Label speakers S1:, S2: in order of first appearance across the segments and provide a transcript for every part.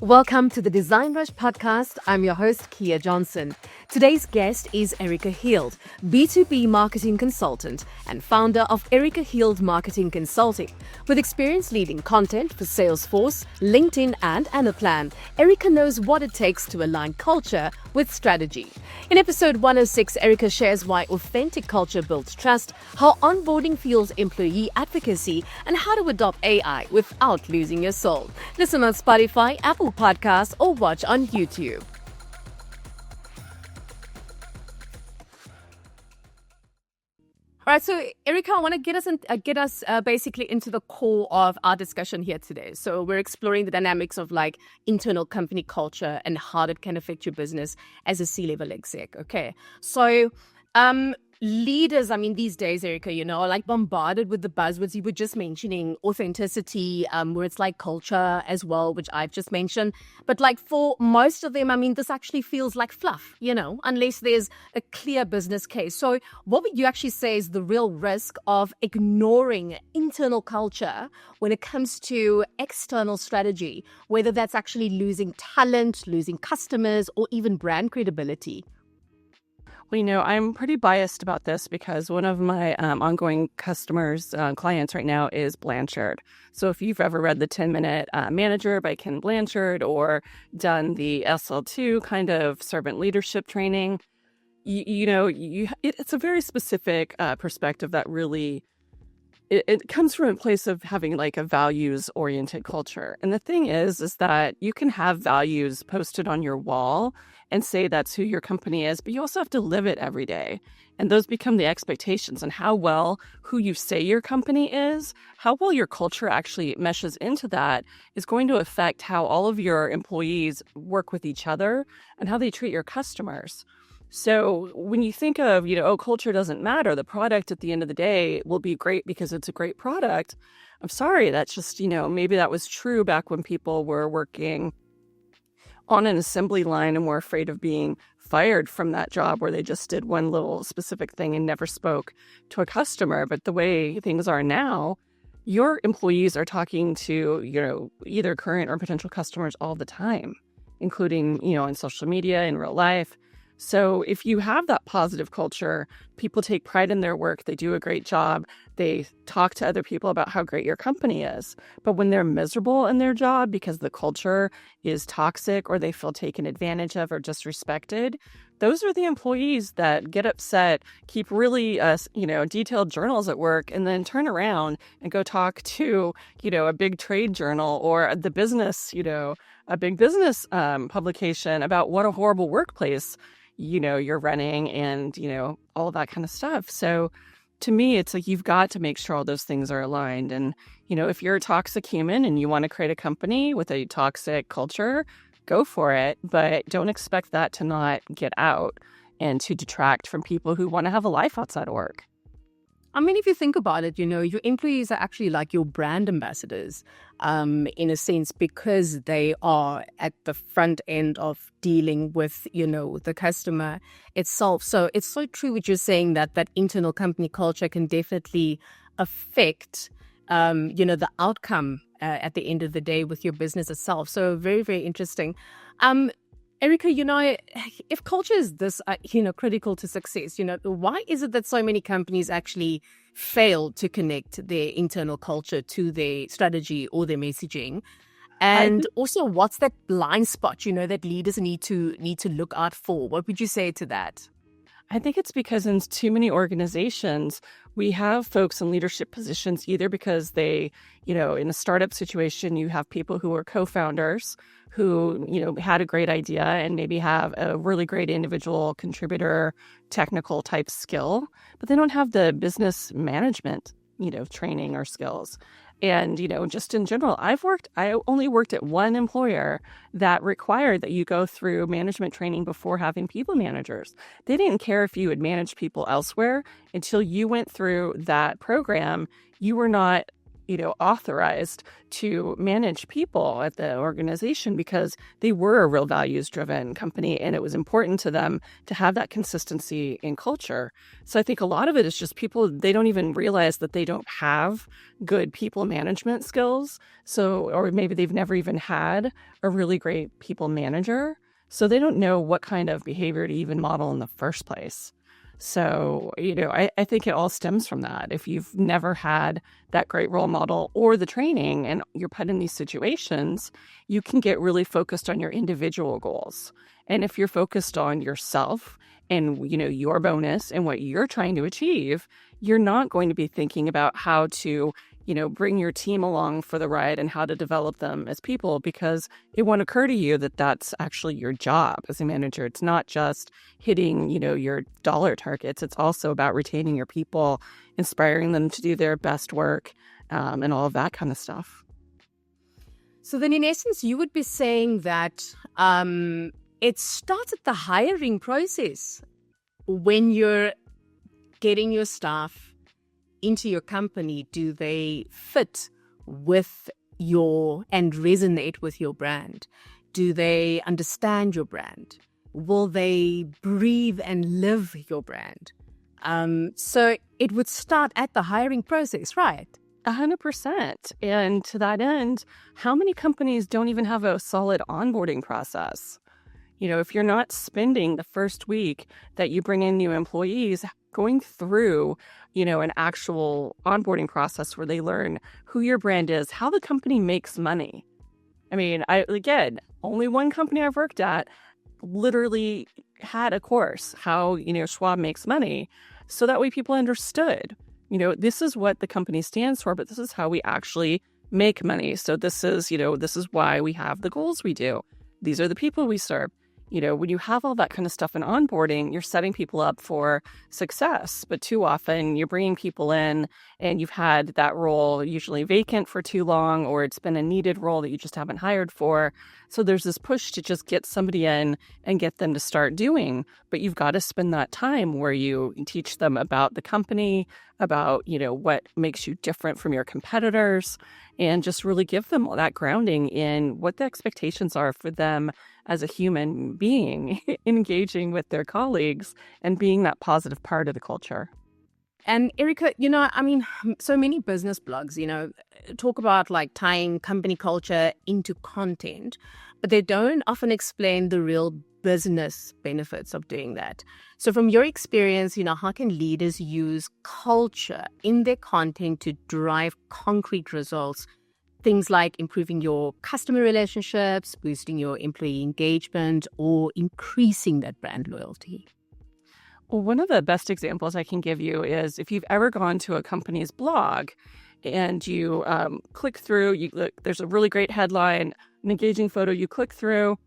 S1: Welcome to the DesignRush podcast. I'm your host, Kia Johnson. Today's guest is Erika Heald, B2B marketing consultant and founder of Erika Heald Marketing Consulting. With experience leading content for Salesforce, LinkedIn, and Anaplan, Erika knows what it takes to align culture with strategy. In episode 106, Erika shares why authentic culture builds trust, how onboarding fuels employee advocacy, and how to adopt AI without losing your soul. Listen on Spotify, Apple Podcasts, or watch on YouTube. All right, so Erika, I want to get us basically into the core of our discussion here today. So we're exploring the dynamics of like internal company culture and how that can affect your business as a C-level exec. Okay, so leaders, these days, Erika, are like bombarded with the buzzwords. You were just mentioning authenticity, where it's like culture as well, which I've just mentioned. But like for most of them, this actually feels like fluff, unless there's a clear business case. So what would you actually say is the real risk of ignoring internal culture when it comes to external strategy, whether that's actually losing talent, losing customers, or even brand credibility?
S2: Well, I'm pretty biased about this because one of my ongoing clients right now is Blanchard. So if you've ever read the 10-Minute Manager by Ken Blanchard or done the SL2 kind of servant leadership training, it's a very specific perspective that really, it comes from a place of having like a values-oriented culture. And the thing is that you can have values posted on your wall and say that's who your company is, but you also have to live it every day. And those become the expectations, and how well who you say your company is, how well your culture actually meshes into that is going to affect how all of your employees work with each other and how they treat your customers. So when you think of, culture doesn't matter, the product at the end of the day will be great because it's a great product. I'm sorry, that's just, maybe that was true back when people were working on an assembly line and were afraid of being fired from that job where they just did one little specific thing and never spoke to a customer. But the way things are now, your employees are talking to, either current or potential customers all the time, including, on social media, in real life. So if you have that positive culture, people take pride in their work, they do a great job, they talk to other people about how great your company is. But when they're miserable in their job because the culture is toxic or they feel taken advantage of or disrespected, those are the employees that get upset, keep really, detailed journals at work, and then turn around and go talk to, a big trade journal or the business, a big business publication about what a horrible workplace you're running and, all of that kind of stuff. So to me, it's like you've got to make sure all those things are aligned. And, if you're a toxic human and you want to create a company with a toxic culture, go for it. But don't expect that to not get out and to detract from people who want to have a life outside of work.
S1: If you think about it, your employees are actually like your brand ambassadors, in a sense, because they are at the front end of dealing with, the customer itself. So it's so true what you're saying that internal company culture can definitely affect, the outcome at the end of the day with your business itself. So very, very interesting. Erika, if culture is this, critical to success, why is it that so many companies actually fail to connect their internal culture to their strategy or their messaging? And also, what's that blind spot, that leaders need to look out for? What would you say to that?
S2: I think it's because in too many organizations, we have folks in leadership positions either because they, in a startup situation, you have people who are co-founders who, had a great idea and maybe have a really great individual contributor, technical type skill, but they don't have the business management, training or skills. And, just in general, I only worked at one employer that required that you go through management training before having people managers. They didn't care if you had managed people elsewhere until you went through that program. You were not, authorized to manage people at the organization because they were a real values-driven company, and it was important to them to have that consistency in culture. So I think a lot of it is just people, they don't even realize that they don't have good people management skills. So, or maybe they've never even had a really great people manager. So they don't know what kind of behavior to even model in the first place. So, I think it all stems from that. If you've never had that great role model or the training and you're put in these situations, you can get really focused on your individual goals. And if you're focused on yourself and, your bonus and what you're trying to achieve, you're not going to be thinking about how to bring your team along for the ride and how to develop them as people, because it won't occur to you that that's actually your job as a manager. It's not just hitting, your dollar targets. It's also about retaining your people, inspiring them to do their best work, and all of that kind of stuff.
S1: So then in essence, you would be saying that it starts at the hiring process when you're getting your staff into your company. Do they fit with and resonate with your brand? Do they understand your brand? Will they breathe and live your brand? So it would start at the hiring process, right?
S2: 100%. And to that end, how many companies don't even have a solid onboarding process? If you're not spending the first week that you bring in new employees going through, an actual onboarding process where they learn who your brand is, how the company makes money. I mean, only one company I've worked at literally had a course, how, Schwab makes money. So that way people understood, this is what the company stands for, but this is how we actually make money. So this is why we have the goals we do. These are the people we serve. When you have all that kind of stuff in onboarding, you're setting people up for success. But too often you're bringing people in and you've had that role usually vacant for too long, or it's been a needed role that you just haven't hired for. So there's this push to just get somebody in and get them to start doing. But you've got to spend that time where you teach them about the company, about, what makes you different from your competitors, and just really give them all that grounding in what the expectations are for them as a human being, engaging with their colleagues and being that positive part of the culture.
S1: And Erika, so many business blogs, talk about like tying company culture into content, but they don't often explain the real business benefits of doing that. So from your experience, how can leaders use culture in their content to drive concrete results? Things like improving your customer relationships, boosting your employee engagement, or increasing that brand loyalty.
S2: Well, one of the best examples I can give you is if you've ever gone to a company's blog and you click through, there's a really great headline, an engaging photo, you click through,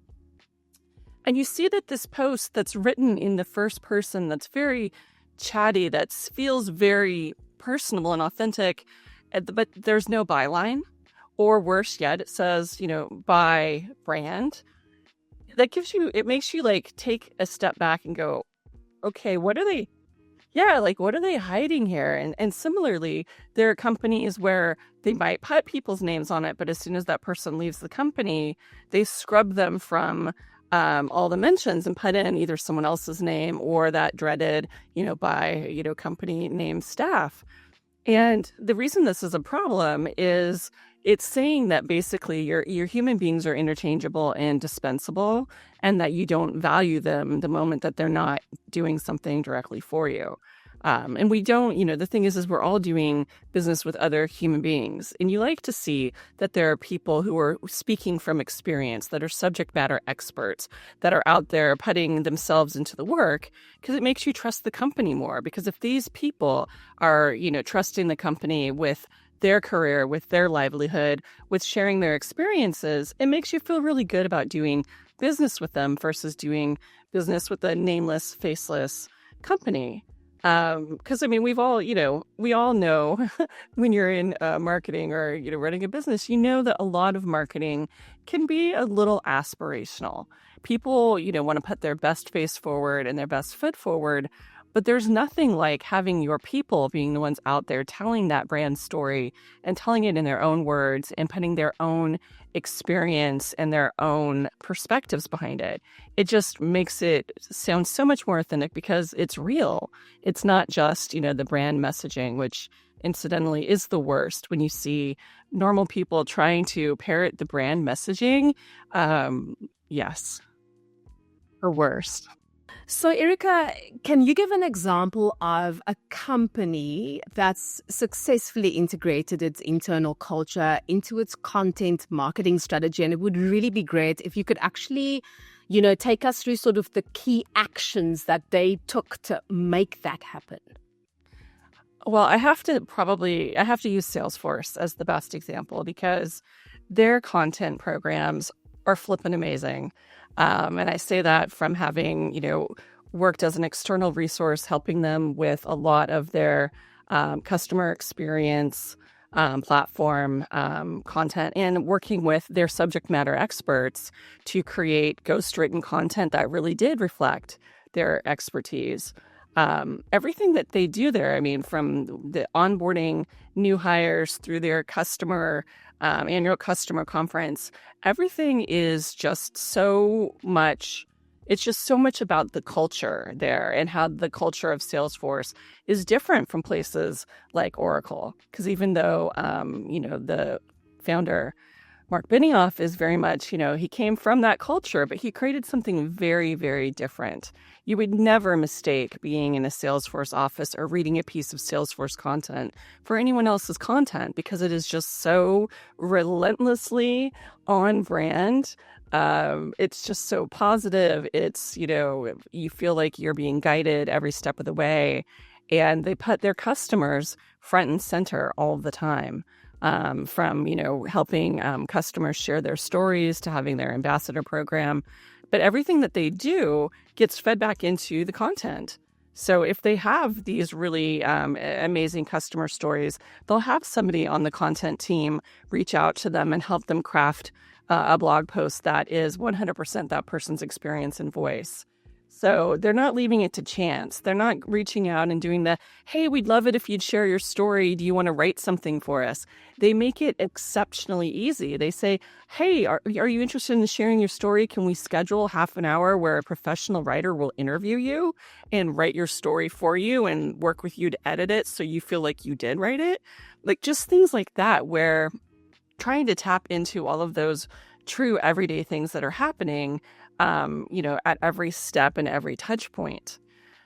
S2: and you see that this post that's written in the first person, that's very chatty, that feels very personal and authentic, but there's no byline. Or worse yet, it says, by brand. It makes you like take a step back and go, okay, what are they hiding here? And similarly, there are companies where they might put people's names on it, but as soon as that person leaves the company, they scrub them from all the mentions and put in either someone else's name or that dreaded, by, company name staff. And the reason this is a problem is it's saying that basically your human beings are interchangeable and dispensable, and that you don't value them the moment that they're not doing something directly for you. And we don't, the thing is we're all doing business with other human beings. And you like to see that there are people who are speaking from experience, that are subject matter experts, that are out there putting themselves into the work, because it makes you trust the company more. Because if these people are, trusting the company with their career, with their livelihood, with sharing their experiences, it makes you feel really good about doing business with them versus doing business with a nameless, faceless company. Because we all know when you're in marketing or running a business, that a lot of marketing can be a little aspirational. People want to put their best face forward and their best foot forward, But there's nothing like having your people being the ones out there telling that brand story and telling it in their own words and putting their own experience and their own perspectives behind it. It just makes it sound so much more authentic because it's real. It's not just, the brand messaging, which incidentally is the worst when you see normal people trying to parrot the brand messaging. Yes, or worse.
S1: So, Erika, can you give an example of a company that's successfully integrated its internal culture into its content marketing strategy? And it would really be great if you could actually, take us through sort of the key actions that they took to make that happen.
S2: Well, I have to use Salesforce as the best example because their content programs are flippin' amazing. And I say that from having, worked as an external resource, helping them with a lot of their customer experience platform content and working with their subject matter experts to create ghostwritten content that really did reflect their expertise. Everything that they do there, from the onboarding new hires through their annual customer conference, everything is just so much. It's just so much about the culture there and how the culture of Salesforce is different from places like Oracle. Because even though, the founder, Mark Benioff, is very much, he came from that culture, but he created something very, very different. You would never mistake being in a Salesforce office or reading a piece of Salesforce content for anyone else's content because it is just so relentlessly on brand. It's just so positive. It's, you feel like you're being guided every step of the way. And they put their customers front and center all the time. From, helping customers share their stories to having their ambassador program. But everything that they do gets fed back into the content. So if they have these really amazing customer stories, they'll have somebody on the content team reach out to them and help them craft a blog post that is 100% that person's experience and voice. So they're not leaving it to chance. They're not reaching out and doing the, hey, we'd love it if you'd share your story. Do you want to write something for us? They make it exceptionally easy. They say, hey, are you interested in sharing your story? Can we schedule half an hour where a professional writer will interview you and write your story for you and work with you to edit it so you feel like you did write it? Like just things like that where trying to tap into all of those true everyday things that are happening at every step and every touch point.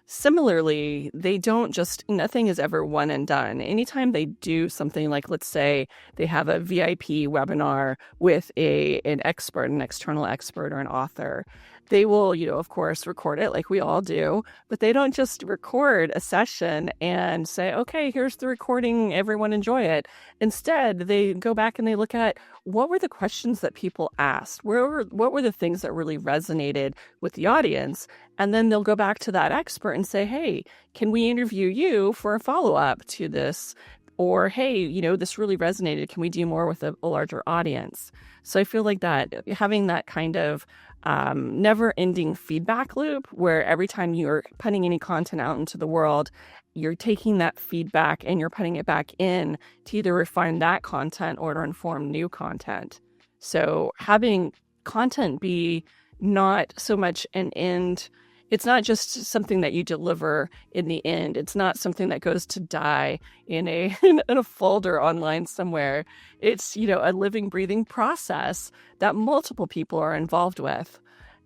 S2: Similarly, nothing is ever one and done. Anytime they do something like, let's say they have a VIP webinar with an expert, an external expert or an author, they will, of course, record it like we all do, but they don't just record a session and say, okay, here's the recording, everyone enjoy it. Instead, they go back and they look at what were the questions that people asked? What were the things that really resonated with the audience? And then they'll go back to that expert and say, hey, can we interview you for a follow-up to this? Or, hey, this really resonated. Can we do more with a larger audience? So I feel like that having that kind of never-ending feedback loop where every time you're putting any content out into the world, you're taking that feedback and you're putting it back in to either refine that content or to inform new content. So having content be not so much an end. It's not just something that you deliver in the end. It's not something that goes to die in a folder online somewhere. It's, a living, breathing process that multiple people are involved with.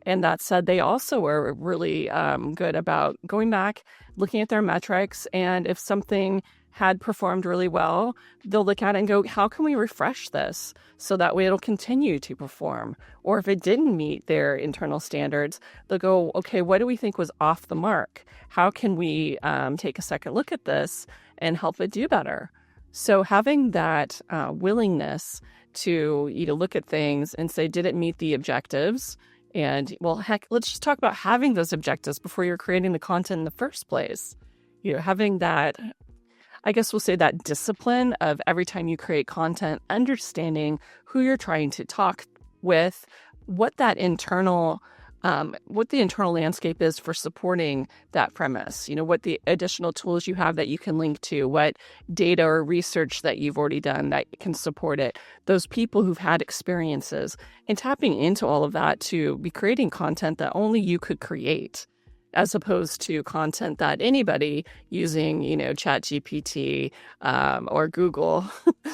S2: And that said, they also are really good about going back, looking at their metrics, and if something had performed really well, they'll look at it and go, how can we refresh this so that way it'll continue to perform? Or if it didn't meet their internal standards, they'll go, okay, what do we think was off the mark? How can we take a second look at this and help it do better? So having that willingness to look at things and say, did it meet the objectives? And well, heck, let's just talk about having those objectives before you're creating the content in the first place. Having that, I guess we'll say that discipline of every time you create content, understanding who you're trying to talk with, what that internal what the internal landscape is for supporting that premise, what the additional tools you have that you can link to, what data or research that you've already done that can support it, those people who've had experiences, and tapping into all of that to be creating content that only you could create, as opposed to content that anybody using, ChatGPT or Google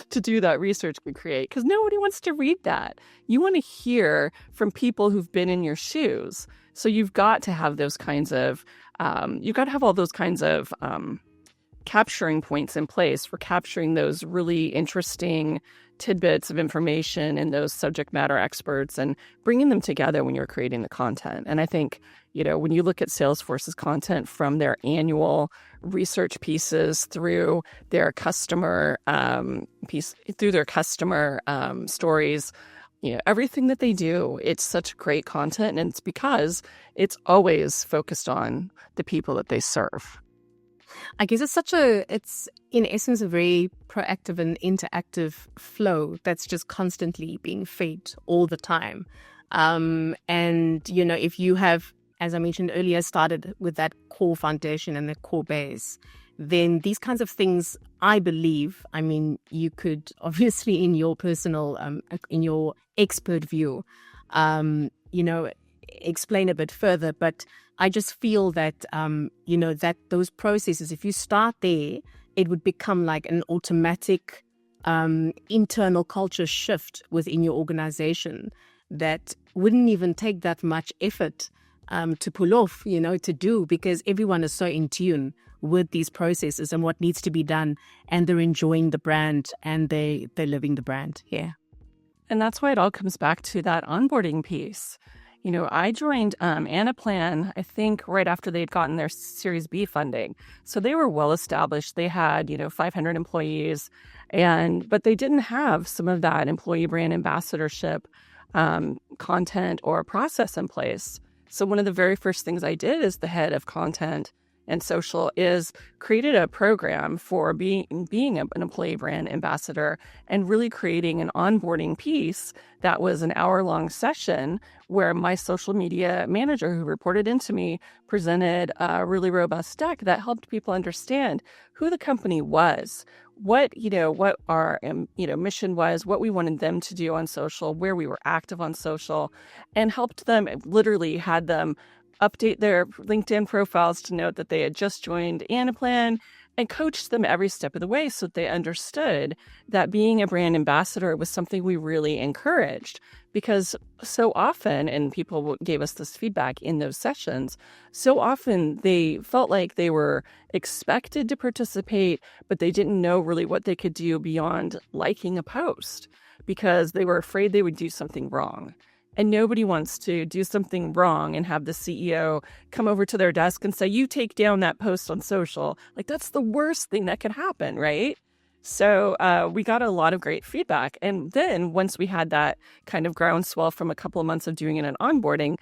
S2: to do that research could create, because nobody wants to read that. You want to hear from people who've been in your shoes. So you've got to have those kinds of, you've got to have all those kinds of capturing points in place for capturing those really interesting tidbits of information and those subject matter experts and bringing them together when you're creating the content. And I think, when you look at Salesforce's content from their annual research pieces through their customer stories, everything that they do, it's such great content. And it's because it's always focused on the people that they serve.
S1: I guess it's in essence a very proactive and interactive flow that's just constantly being fed all the time. And, if you have, as I mentioned earlier, started with that core foundation and the core base, then these kinds of things, I believe, you could obviously in your personal, in your expert view, explain a bit further, but I just feel that, that those processes, if you start there, it would become like an automatic internal culture shift within your organization that wouldn't even take that much effort to pull off, to do, because everyone is so in tune with these processes and what needs to be done, and they're enjoying the brand and they're living the brand. Yeah.
S2: And that's why it all comes back to that onboarding piece. I joined Anaplan, I think, right after they'd gotten their Series B funding. So they were well established. They had, 500 employees, but they didn't have some of that employee brand ambassadorship content or process in place. So one of the very first things I did as the head of content and social is created a program for being an employee brand ambassador and really creating an onboarding piece that was an hour-long session where my social media manager who reported into me presented a really robust deck that helped people understand who the company was, what our mission was, what we wanted them to do on social, where we were active on social, and helped them, literally had them update their LinkedIn profiles to note that they had just joined Anaplan, and coached them every step of the way so that they understood that being a brand ambassador was something we really encouraged. Because so often, and people gave us this feedback in those sessions, so often they felt like they were expected to participate, but they didn't know really what they could do beyond liking a post because they were afraid they would do something wrong. And nobody wants to do something wrong and have the CEO come over to their desk and say, you take down that post on social. Like, that's the worst thing that could happen, right? So we got a lot of great feedback. And then once we had that kind of groundswell from a couple of months of doing it in onboarding,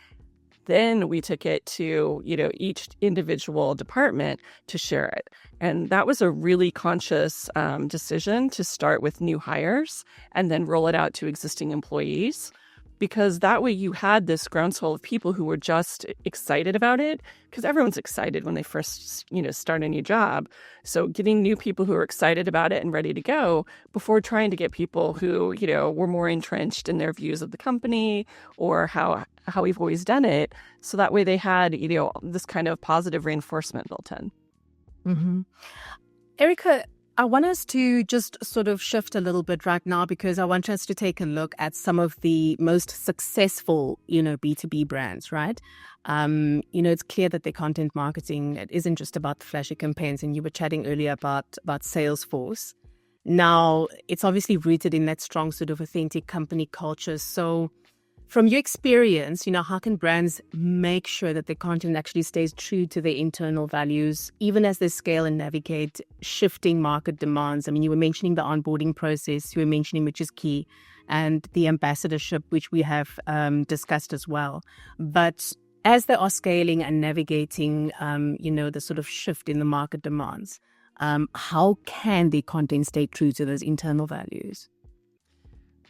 S2: then we took it to, each individual department to share it. And that was a really conscious decision to start with new hires and then roll it out to existing employees. Because that way you had this groundswell of people who were just excited about it, because everyone's excited when they first, start a new job. So getting new people who are excited about it and ready to go before trying to get people who, were more entrenched in their views of the company or how we've always done it. So that way they had, this kind of positive reinforcement built in.
S1: Mm-hmm. Erika, I want us to just sort of shift a little bit right now because I want us to take a look at some of the most successful, B2B brands, right? It's clear that their content marketing, it isn't just about the flashy campaigns. And you were chatting earlier about Salesforce. Now, it's obviously rooted in that strong sort of authentic company culture. So from your experience, how can brands make sure that their content actually stays true to their internal values, even as they scale and navigate shifting market demands? I mean, you were mentioning the onboarding process, you were mentioning, which is key, and the ambassadorship, which we have discussed as well. But as they are scaling and navigating, the sort of shift in the market demands, how can their content stay true to those internal values?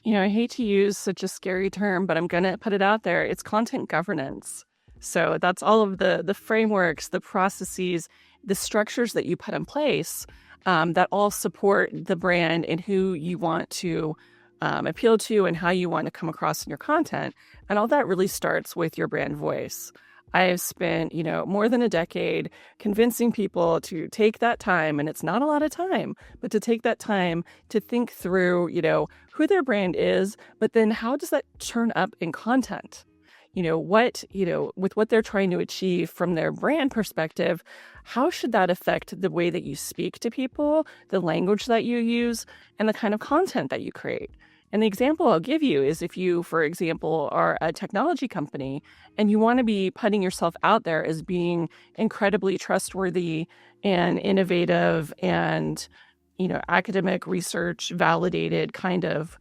S2: I hate to use such a scary term, but I'm going to put it out there. It's content governance. So that's all of the frameworks, the processes, the structures that you put in place that all support the brand and who you want to appeal to and how you want to come across in your content. And all that really starts with your brand voice. I have spent, more than a decade convincing people to take that time, and it's not a lot of time, but to take that time to think through, who their brand is, but then how does that turn up in content? With what they're trying to achieve from their brand perspective, how should that affect the way that you speak to people, the language that you use, and the kind of content that you create? And the example I'll give you is if you, for example, are a technology company and you want to be putting yourself out there as being incredibly trustworthy and innovative and, academic research validated kind of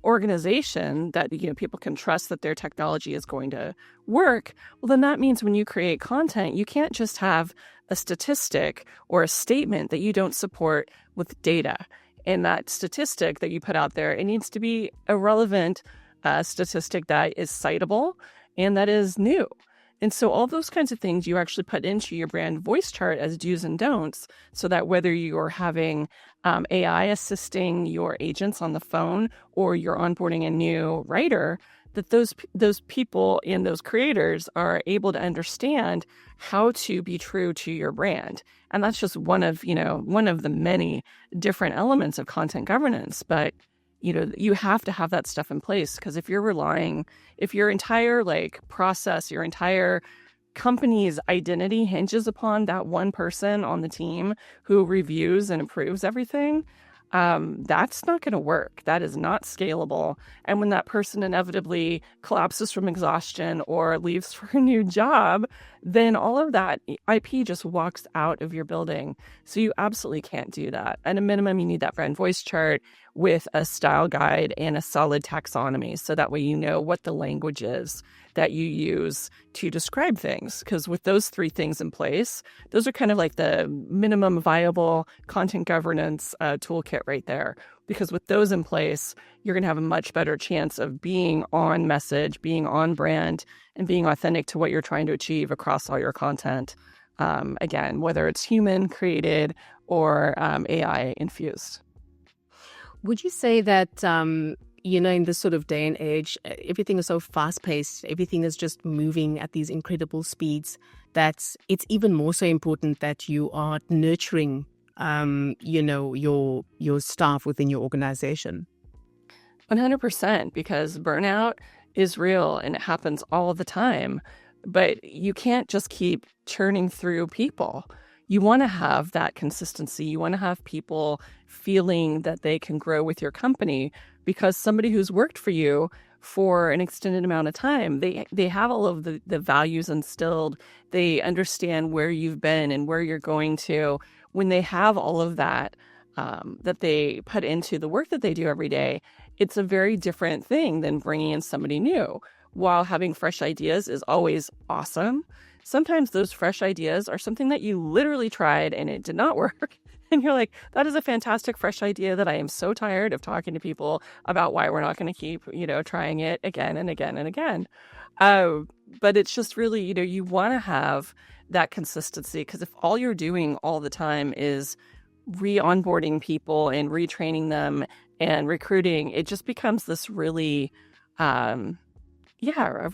S2: organization that, people can trust that their technology is going to work, well, then that means when you create content, you can't just have a statistic or a statement that you don't support with data. And that statistic that you put out there, it needs to be a relevant statistic that is citable and that is new. And so all those kinds of things you actually put into your brand voice chart as do's and don'ts, so that whether you're having AI assisting your agents on the phone or you're onboarding a new writer, that those people and those creators are able to understand how to be true to your brand. And that's just one of the many different elements of content governance. But you have to have that stuff in place, because if your entire process, your entire company's identity hinges upon that one person on the team who reviews and approves everything, that's not going to work. That is not scalable. And when that person inevitably collapses from exhaustion or leaves for a new job, then all of that IP just walks out of your building. So you absolutely can't do that. At a minimum, you need that brand voice chart with a style guide and a solid taxonomy. So that way you know what the language is that you use to describe things. Because with those three things in place, those are kind of like the minimum viable content governance toolkit right there. Because with those in place, you're going to have a much better chance of being on message, being on brand, and being authentic to what you're trying to achieve across all your content. Again, whether it's human created or AI infused.
S1: Would you say that, in this sort of day and age, everything is so fast-paced, everything is just moving at these incredible speeds, that it's even more so important that you are nurturing, your staff within your organization?
S2: 100%, because burnout is real and it happens all the time. But you can't just keep churning through people. You want to have that consistency. You want to have people feeling that they can grow with your company, because somebody who's worked for you for an extended amount of time, they have all of the values instilled. They understand where you've been and where you're going to. When they have all of that, that they put into the work that they do every day, it's a very different thing than bringing in somebody new. While having fresh ideas is always awesome, sometimes those fresh ideas are something that you literally tried and it did not work. And you're like, that is a fantastic fresh idea that I am so tired of talking to people about why we're not going to keep, trying it again and again and again. But it's just really, you want to have that consistency, because if all you're doing all the time is re-onboarding people and retraining them and recruiting, it just becomes this really, a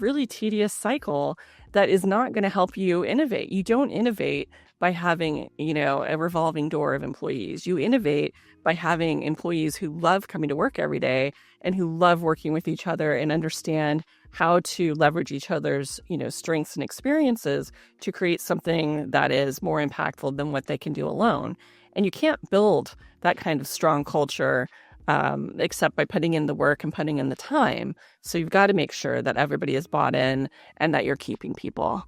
S2: really tedious cycle that is not going to help you innovate. You don't innovate by having, a revolving door of employees. You innovate by having employees who love coming to work every day and who love working with each other and understand how to leverage each other's, strengths and experiences to create something that is more impactful than what they can do alone. And you can't build that kind of strong culture except by putting in the work and putting in the time. So you've got to make sure that everybody is bought in and that you're keeping people.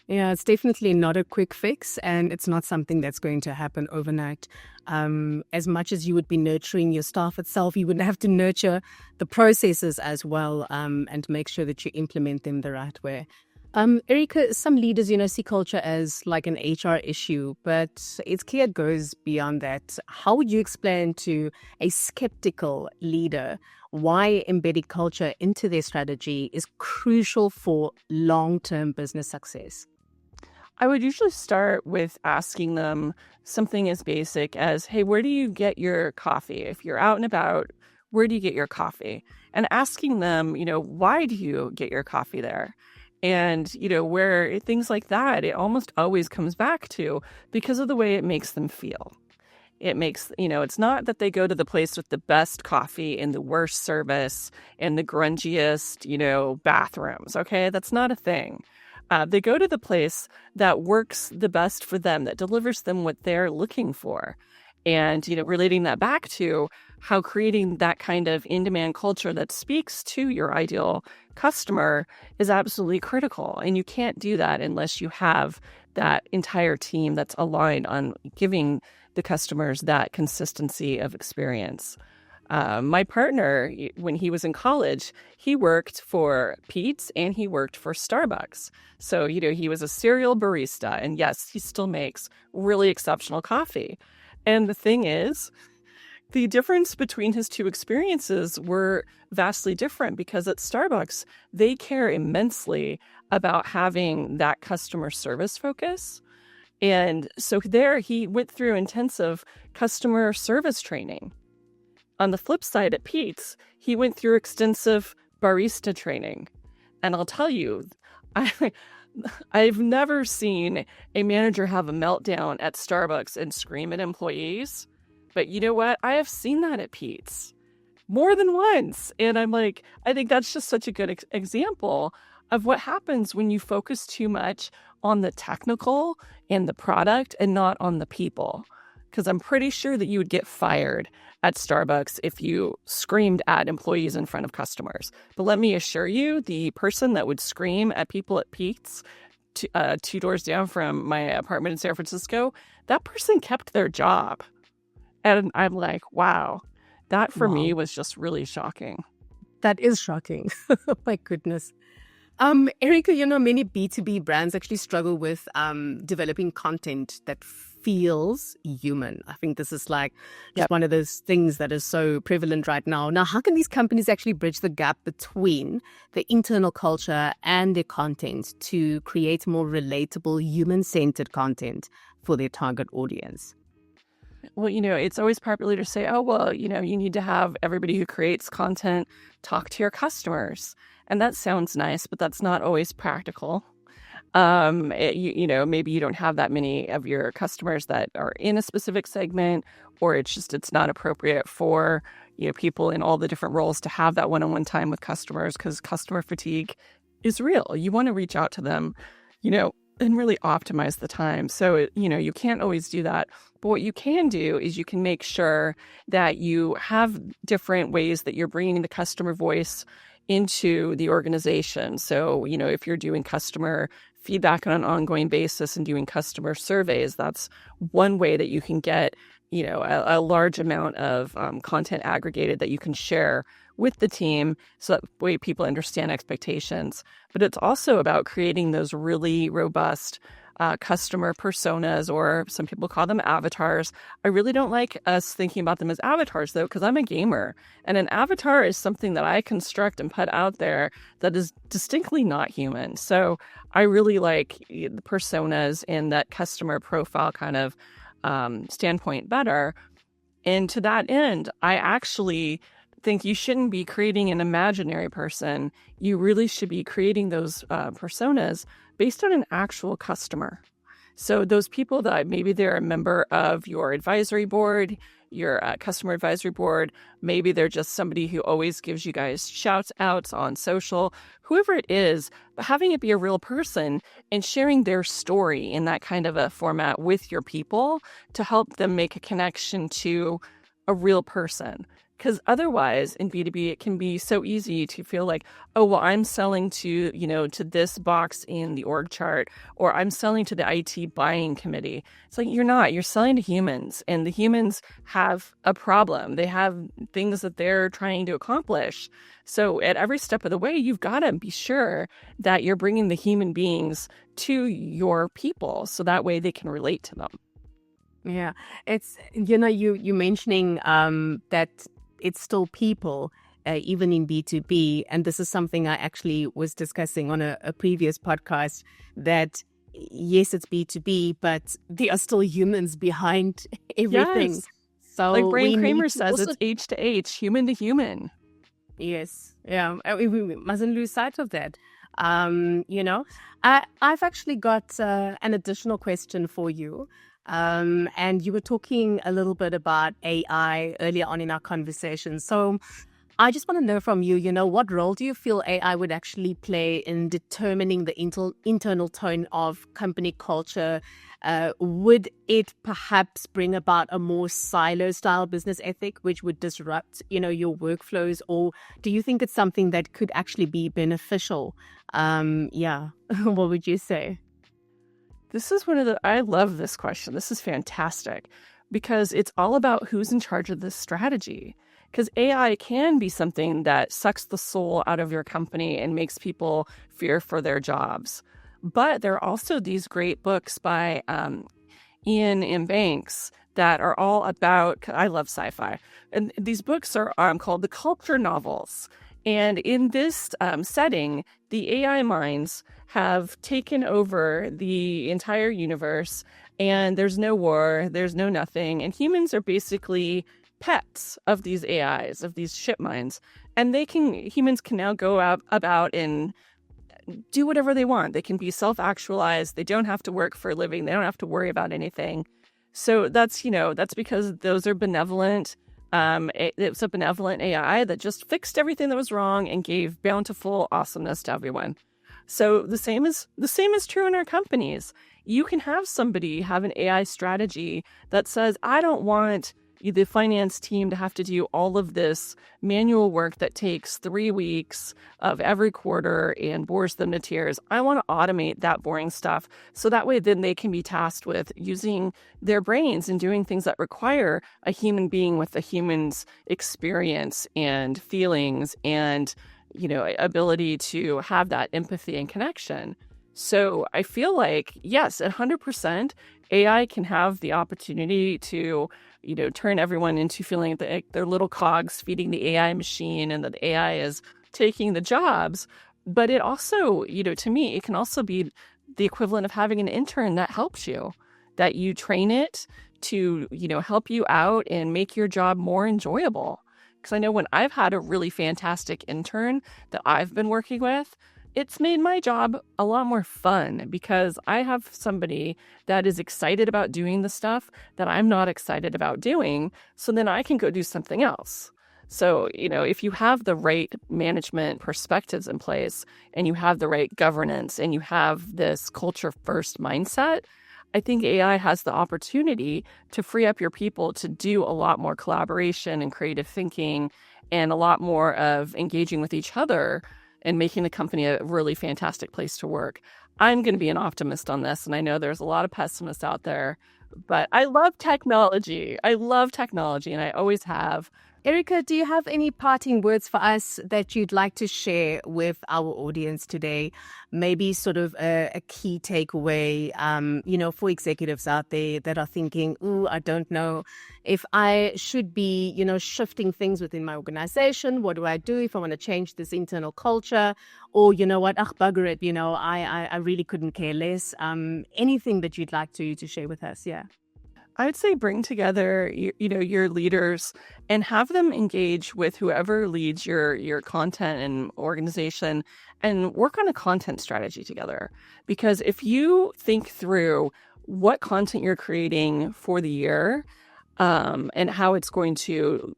S1: Yeah, it's definitely not a quick fix, and it's not something that's going to happen overnight. As much as you would be nurturing your staff itself, you would have to nurture the processes as well, and make sure that you implement them the right way. Erika, some leaders, see culture as like an HR issue, but it's clear it goes beyond that. How would you explain to a skeptical leader why embedding culture into their strategy is crucial for long-term business success?
S2: I would usually start with asking them something as basic as, hey, where do you get your coffee? If you're out and about, where do you get your coffee? And asking them, why do you get your coffee there? And, where things like that, it almost always comes back to because of the way it makes them feel. It makes, it's not that they go to the place with the best coffee and the worst service and the grungiest, bathrooms. Okay. That's not a thing. They go to the place that works the best for them, that delivers them what they're looking for. And, relating that back to how creating that kind of in-demand culture that speaks to your ideal customer is absolutely critical. And you can't do that unless you have that entire team that's aligned on giving the customers that consistency of experience. My partner, when he was in college, he worked for Pete's and he worked for Starbucks. So, he was a serial barista. And yes, he still makes really exceptional coffee. And the thing is, the difference between his two experiences were vastly different because at Starbucks, they care immensely about having that customer service focus. And so there he went through intensive customer service training. On the flip side, at Pete's, he went through extensive barista training. And I'll tell you, I've never seen a manager have a meltdown at Starbucks and scream at employees. But you know what? I have seen that at Pete's more than once. And I'm like, I think that's just such a good example of what happens when you focus too much on the technical and the product and not on the people. Because I'm pretty sure that you would get fired at Starbucks if you screamed at employees in front of customers. But let me assure you, the person that would scream at people at Pete's, two doors down from my apartment in San Francisco, that person kept their job. And I'm like, wow, that for me was just really shocking.
S1: That is shocking. My goodness. Erika, many B2B brands actually struggle with developing content that feels human. I think this is like just one of those things that is so prevalent right now. Now, how can these companies actually bridge the gap between the internal culture and their content to create more relatable, human-centered content for their target audience?
S2: Well, it's always popular to say, oh, well, you need to have everybody who creates content talk to your customers. And that sounds nice, but that's not always practical. Maybe you don't have that many of your customers that are in a specific segment, or it's not appropriate for, people in all the different roles to have that one-on-one time with customers because customer fatigue is real. You want to reach out to them, and really optimize the time. So, you can't always do that. But what you can do is you can make sure that you have different ways that you're bringing the customer voice into the organization. So, if you're doing customer feedback on an ongoing basis and doing customer surveys, that's one way that you can get, a large amount of content aggregated that you can share with the team so that way people understand expectations. But it's also about creating those really robust customer personas, or some people call them avatars. I really don't like us thinking about them as avatars, though, because I'm a gamer. And an avatar is something that I construct and put out there that is distinctly not human. So I really like the personas and that customer profile kind of standpoint better. And to that end, I actually think you shouldn't be creating an imaginary person. You really should be creating those personas based on an actual customer. So those people that maybe they're a member of your advisory board, your customer advisory board, maybe they're just somebody who always gives you guys shouts outs on social, whoever it is, but having it be a real person and sharing their story in that kind of a format with your people to help them make a connection to a real person. Because otherwise, in B2B, it can be so easy to feel like, oh, well, I'm selling to, to this box in the org chart, or I'm selling to the IT buying committee. It's like, you're not. You're selling to humans, and the humans have a problem. They have things that they're trying to accomplish. So at every step of the way, you've got to be sure that you're bringing the human beings to your people, so that way they can relate to them.
S1: Yeah, it's, you mentioning that it's still people, even in B2B. And this is something I actually was discussing on a previous podcast, that yes, it's B2B, but there are still humans behind everything.
S2: Yes.
S1: So
S2: like Brian Kramer says,
S1: also,
S2: it's H to H, human to human.
S1: yes, yeah, we mustn't lose sight of that. I've actually got an additional question for you. And you were talking a little bit about AI earlier on in our conversation. So I just want to know from you, what role do you feel AI would actually play in determining the internal tone of company culture? Would it perhaps bring about a more silo-style business ethic, which would disrupt, your workflows? Or do you think it's something that could actually be beneficial? What would you say?
S2: This is I love this question. This is fantastic because it's all about who's in charge of this strategy. Because AI can be something that sucks the soul out of your company and makes people fear for their jobs. But there are also these great books by Ian M. Banks that are all about, I love sci-fi, and these books are called the culture novels. And in this setting, the AI minds have taken over the entire universe, and there's no war, there's no nothing, and humans are basically pets of these AIs, of these ship minds, and humans can now go out about and do whatever they want. They can be self-actualized. They don't have to work for a living. They don't have to worry about anything. So that's because those are benevolent. It's a benevolent AI that just fixed everything that was wrong and gave bountiful awesomeness to everyone. So the same is true in our companies. You can have somebody have an AI strategy that says, I don't want the finance team to have to do all of this manual work that takes 3 weeks of every quarter and bores them to tears. I want to automate that boring stuff so that way then they can be tasked with using their brains and doing things that require a human being with a human's experience and feelings and ability to have that empathy and connection. So I feel like, yes, 100%, AI can have the opportunity to, turn everyone into feeling like they're little cogs feeding the AI machine and that the AI is taking the jobs. But it also, to me, it can also be the equivalent of having an intern that helps you, that you train it to, help you out and make your job more enjoyable. Because I know when I've had a really fantastic intern that I've been working with, it's made my job a lot more fun because I have somebody that is excited about doing the stuff that I'm not excited about doing. So then I can go do something else. So, if you have the right management perspectives in place and you have the right governance and you have this culture first mindset, I think AI has the opportunity to free up your people to do a lot more collaboration and creative thinking and a lot more of engaging with each other and making the company a really fantastic place to work. I'm going to be an optimist on this, and I know there's a lot of pessimists out there, but I love technology. And I always have.
S1: Erika, do you have any parting words for us that you'd like to share with our audience today? Maybe sort of a key takeaway, for executives out there that are thinking, ooh, I don't know if I should be, shifting things within my organization. What do I do if I want to change this internal culture? Or, bugger it, I really couldn't care less. Anything that you'd like to share with us, yeah.
S2: I would say bring together, your leaders and have them engage with whoever leads your content and organization and work on a content strategy together. Because if you think through what content you're creating for the year and how it's going to,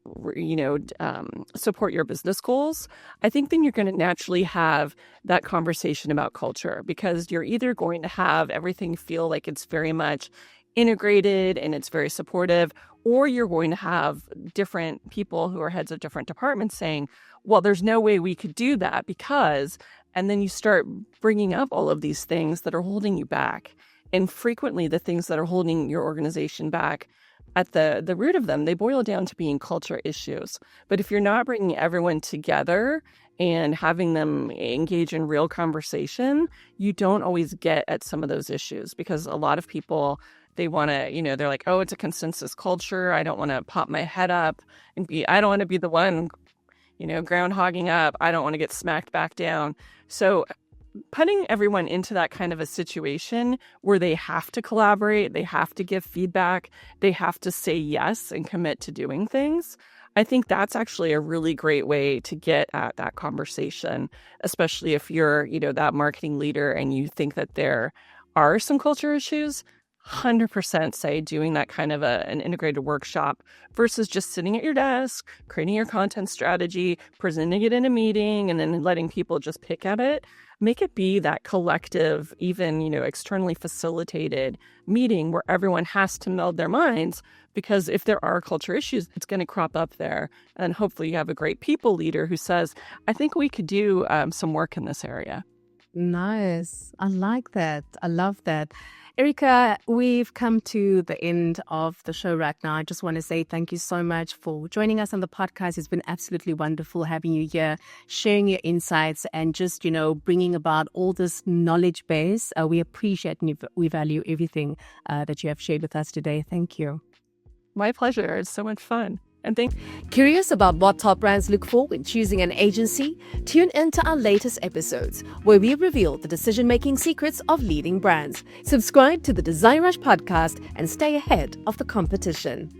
S2: support your business goals, I think then you're going to naturally have that conversation about culture because you're either going to have everything feel like it's very much integrated and it's very supportive, or you're going to have different people who are heads of different departments saying, well, there's no way we could do that because, and then you start bringing up all of these things that are holding you back. And frequently the things that are holding your organization back, at the root of them, they boil down to being culture issues. But if you're not bringing everyone together and having them engage in real conversation, you don't always get at some of those issues, because a lot of people, they want to, they're like, oh, it's a consensus culture. I don't want to pop my head up and I don't want to be the one, groundhogging up. I don't want to get smacked back down. So putting everyone into that kind of a situation where they have to collaborate, they have to give feedback, they have to say yes and commit to doing things, I think that's actually a really great way to get at that conversation, especially if you're, that marketing leader and you think that there are some culture issues. 100% say doing that kind of an integrated workshop versus just sitting at your desk, creating your content strategy, presenting it in a meeting, and then letting people just pick at it. Make it be that collective, even, externally facilitated meeting where everyone has to meld their minds, because if there are culture issues, it's going to crop up there. And hopefully you have a great people leader who says, I think we could do some work in this area.
S1: Nice. I like that. I love that. Erika, we've come to the end of the show right now. I just want to say thank you so much for joining us on the podcast. It's been absolutely wonderful having you here, sharing your insights and just, bringing about all this knowledge base. We appreciate and we value everything that you have shared with us today. Thank you.
S2: My pleasure. It's so much fun. And
S1: Curious about what top brands look for when choosing an agency? Tune into our latest episodes where we reveal the decision-making secrets of leading brands. Subscribe to the DesignRush podcast and stay ahead of the competition.